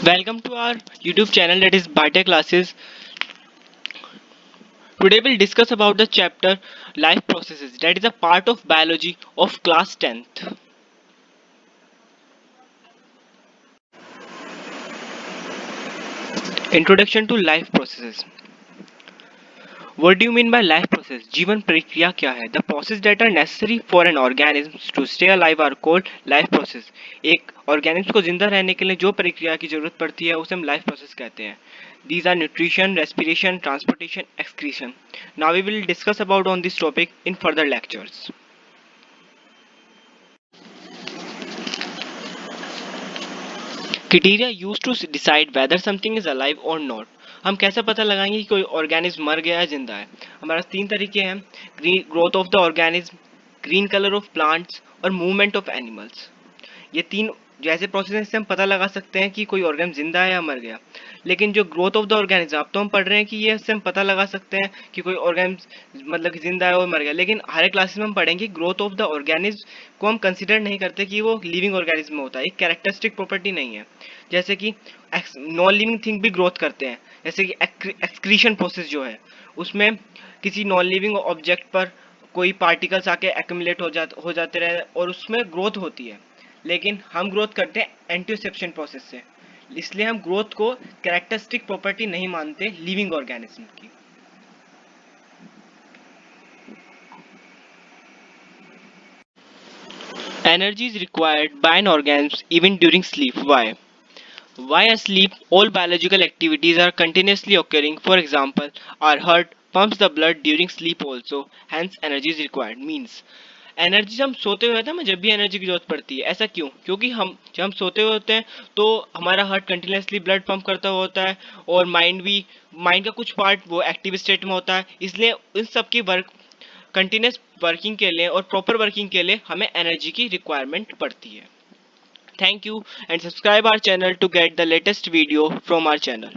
Welcome to our YouTube channel, that is Bite Classes. Today we'll discuss about the chapter Life Processes, that is a part of biology of class 10th. Introduction to life processes. What do you mean by life process? जीवन प्रक्रिया क्या है? The process that are necessary for an organism to stay alive are called life process. एक organism को जिंदा रहने के लिए जो प्रक्रिया की जरूरत पड़ती है उसे हम life process कहते हैं. These are nutrition, respiration, transportation, excretion. Now we will discuss about on this topic in further lectures. Criteria used to decide whether something is alive or not. हम कैसे पता लगाएंगे कि कोई ऑर्गेनिज्म मर गया है जिंदा है? हमारे पास तीन तरीके हैं: growth of the organism, green colour of plants और मूवमेंट ऑफ एनिमल्स. ये तीन जैसे प्रोसेस से हम पता लगा सकते हैं कि कोई ऑर्गेनिज्म जिंदा है या मर गया. लेकिन जो ग्रोथ ऑफ द ऑर्गेनिज्म, अब तो हम पढ़ रहे हैं कि ये इससे हम पता लगा सकते हैं कि कोई ऑर्गेनिज्म मतलब कि जिंदा है और मर गया. लेकिन हर एक क्लासेस में हम पढ़ेंगे ग्रोथ ऑफ द ऑर्गेनिज्म को हम कंसिडर नहीं करते कि वो लिविंग ऑर्गेनिज्म होता है, एक कैरेक्टरिस्टिक प्रॉपर्टी नहीं है. जैसे कि नॉन लिविंग थिंग भी ग्रोथ करते हैं, जैसे कि एक्सक्रीशन प्रोसेस जो है उसमें किसी नॉन लिविंग ऑब्जेक्ट पर कोई पार्टिकल्स आके एक्यूमुलेट हो जाते रहे और उसमें ग्रोथ होती है. लेकिन हम ग्रोथ करते हैं एंटीसेप्शन प्रोसेस से, इसलिए हम ग्रोथ को कैरेक्टरिस्टिक प्रॉपर्टी नहीं मानते लिविंग ऑर्गेनिज्म की. Energy is required by an organism even during sleep. Why? While asleep, all biological activities are continuously occurring. For example, our heart pumps the blood during sleep also. Hence, energy is required. Means, energy जब हम सोते हुए होते हैं, हमें जब भी energy की जरूरत पड़ती है. ऐसा क्यों? क्योंकि हम जब हम सोते हुए होते हैं तो हमारा हार्ट कंटिन्यूसली ब्लड पंप करता हुआ होता है और माइंड का कुछ पार्ट वो एक्टिव स्टेट में होता है. इसलिए इन सब की कंटिन्यूस वर्किंग के लिए और प्रॉपर वर्किंग के लिए हमें एनर्जी की रिक्वायरमेंट पड़ती है. Thank you and subscribe our channel to get the latest video from our channel.